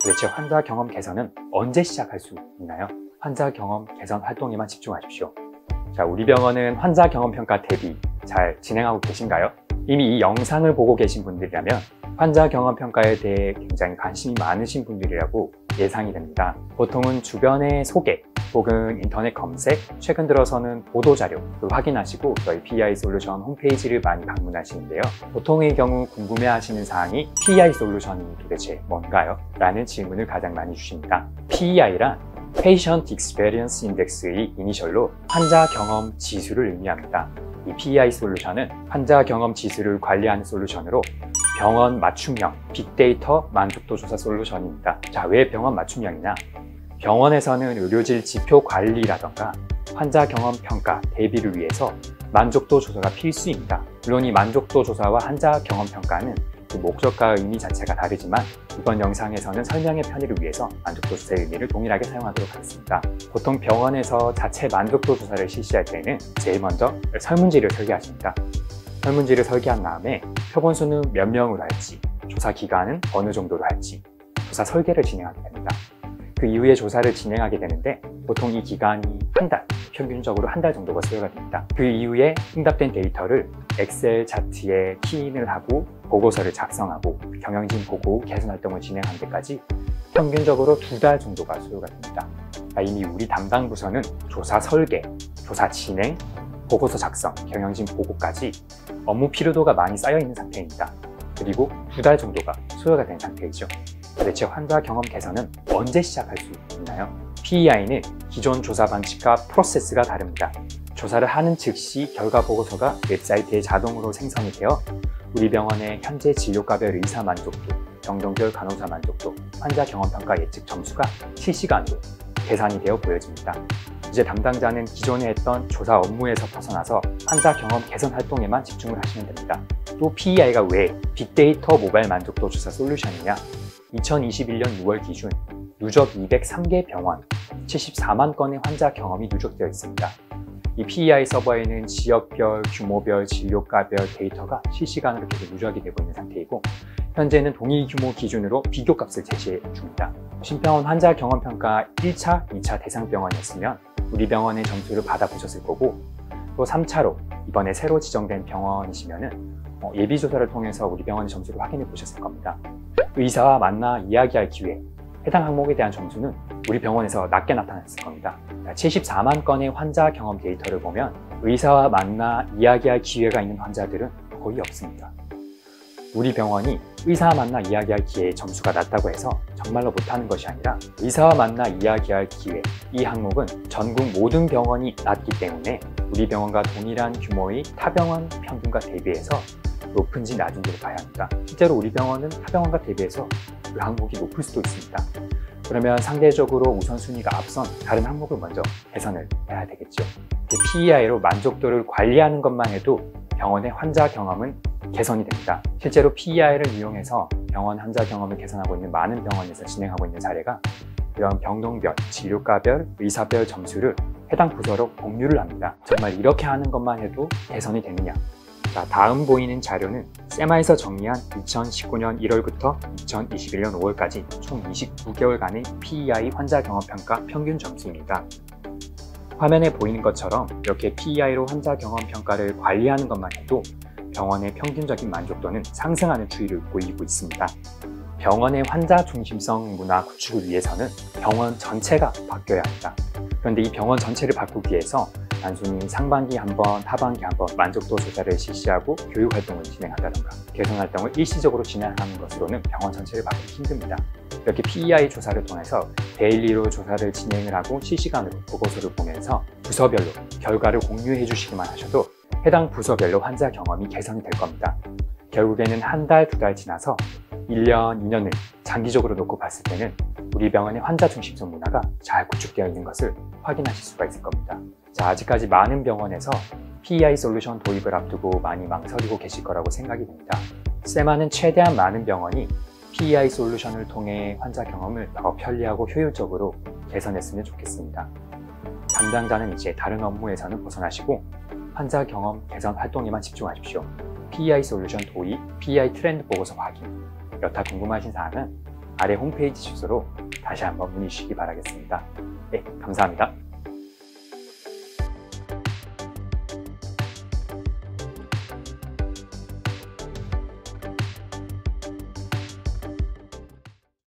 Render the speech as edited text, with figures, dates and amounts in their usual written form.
도대체 환자 경험 개선은 언제 시작할 수 있나요? 환자 경험 개선 활동에만 집중하십시오. 자, 우리 병원은 환자 경험 평가 대비 잘 진행하고 계신가요? 이미 이 영상을 보고 계신 분들이라면 환자 경험 평가에 대해 굉장히 관심이 많으신 분들이라고 예상이 됩니다. 보통은 주변의 소개 혹은 인터넷 검색, 최근 들어서는 보도자료를 확인하시고 저희 PEI 솔루션 홈페이지를 많이 방문하시는데요. 보통의 경우 궁금해하시는 사항이 PEI 솔루션이 도대체 뭔가요? 라는 질문을 가장 많이 주십니다. PEI란 Patient Experience Index의 이니셜로 환자 경험 지수를 의미합니다. 이 PEI 솔루션은 환자 경험 지수를 관리하는 솔루션으로 병원 맞춤형 빅데이터 만족도 조사 솔루션입니다. 자, 왜 병원 맞춤형이냐? 병원에서는 의료질 지표 관리라던가 환자 경험 평가 대비를 위해서 만족도 조사가 필수입니다. 물론 이 만족도 조사와 환자 경험 평가는 그 목적과 의미 자체가 다르지만 이번 영상에서는 설명의 편의를 위해서 만족도 조사의 의미를 동일하게 사용하도록 하겠습니다. 보통 병원에서 자체 만족도 조사를 실시할 때는 제일 먼저 설문지를 설계하십니다. 설문지를 설계한 다음에 표본수는 몇 명으로 할지, 조사 기간은 어느 정도로 할지 조사 설계를 진행하게 됩니다. 그 이후에 조사를 진행하게 되는데 보통 이 기간이 한 달, 평균적으로 한 달 정도가 소요가 됩니다. 그 이후에 응답된 데이터를 엑셀 차트에 키인을 하고 보고서를 작성하고 경영진 보고 개선 활동을 진행한 데까지 평균적으로 2달 정도가 소요가 됩니다. 이미 우리 담당 부서는 조사 설계, 조사 진행, 보고서 작성, 경영진 보고까지 업무 피로도가 많이 쌓여 있는 상태입니다. 그리고 2달 정도가 소요가 된 상태이죠. 도대체 환자 경험 개선은 언제 시작할 수 있나요? PEI는 기존 조사 방식과 프로세스가 다릅니다. 조사를 하는 즉시 결과 보고서가 웹사이트에 자동으로 생성이 되어 우리 병원의 현재 진료과별 의사 만족도, 병동별 간호사 만족도, 환자 경험 평가 예측 점수가 실시간으로 계산이 되어 보여집니다. 이제 담당자는 기존에 했던 조사 업무에서 벗어나서 환자 경험 개선 활동에만 집중을 하시면 됩니다. 또 PEI가 왜 빅데이터 모바일 만족도 조사 솔루션이냐? 2021년 6월 기준 누적 203개 병원 74만 건의 환자 경험이 누적되어 있습니다. 이 PEI 서버에는 지역별, 규모별, 진료과별 데이터가 실시간으로 계속 누적이 되고 있는 상태이고 현재는 동일 규모 기준으로 비교값을 제시해 줍니다. 신병원 환자 경험 평가 1차, 2차 대상 병원이었으면 우리 병원의 점수를 받아보셨을 거고 또 3차로 이번에 새로 지정된 병원이시면은 예비조사를 통해서 우리 병원의 점수를 확인해 보셨을 겁니다. 의사와 만나 이야기할 기회, 해당 항목에 대한 점수는 우리 병원에서 낮게 나타났을 겁니다. 74만 건의 환자 경험 데이터를 보면 의사와 만나 이야기할 기회가 있는 환자들은 거의 없습니다. 우리 병원이 의사와 만나 이야기할 기회의 점수가 낮다고 해서 정말로 못하는 것이 아니라 의사와 만나 이야기할 기회, 이 항목은 전국 모든 병원이 낮기 때문에 우리 병원과 동일한 규모의 타병원 평균과 대비해서 높은지 낮은지를 봐야 합니다. 실제로 우리 병원은 타병원과 대비해서 그 항목이 높을 수도 있습니다. 그러면 상대적으로 우선순위가 앞선 다른 항목을 먼저 개선을 해야 되겠죠. PEI로 만족도를 관리하는 것만 해도 병원의 환자 경험은 개선이 됩니다. 실제로 PEI를 이용해서 병원 환자 경험을 개선하고 있는 많은 병원에서 진행하고 있는 사례가 이런 병동별, 진료과별, 의사별 점수를 해당 부서로 공유를 합니다. 정말 이렇게 하는 것만 해도 개선이 되느냐? 자, 다음 보이는 자료는 세마에서 정리한 2019년 1월부터 2021년 5월까지 총 29개월간의 PEI 환자 경험 평가 평균 점수입니다. 화면에 보이는 것처럼 이렇게 PEI로 환자 경험 평가를 관리하는 것만 해도 병원의 평균적인 만족도는 상승하는 추이를 보이고 있습니다. 병원의 환자 중심성 문화 구축을 위해서는 병원 전체가 바뀌어야 합니다. 그런데 이 병원 전체를 바꾸기 위해서 단순히 상반기 한 번, 하반기 한 번 만족도 조사를 실시하고 교육 활동을 진행한다던가 개선 활동을 일시적으로 진행하는 것으로는 병원 전체를 바꾸기 힘듭니다. 이렇게 PEI 조사를 통해서 데일리로 조사를 진행을 하고 실시간으로 보고서를 보면서 부서별로 결과를 공유해 주시기만 하셔도 해당 부서별로 환자 경험이 개선이 될 겁니다. 결국에는 한 달, 2달 지나서 1년, 2년을 장기적으로 놓고 봤을 때는 우리 병원의 환자 중심성 문화가 잘 구축되어 있는 것을 확인하실 수가 있을 겁니다. 자, 아직까지 많은 병원에서 PEI 솔루션 도입을 앞두고 많이 망설이고 계실 거라고 생각이 됩니다. 세마는 최대한 많은 병원이 PEI 솔루션을 통해 환자 경험을 더 편리하고 효율적으로 개선했으면 좋겠습니다. 담당자는 이제 다른 업무에서는 벗어나시고 환자 경험 개선 활동에만 집중하십시오. PEI 솔루션 도입, PEI 트렌드 보고서 확인, 여타 궁금하신 사항은 아래 홈페이지 주소로 다시 한번 문의 주시기 바라겠습니다. 네, 감사합니다.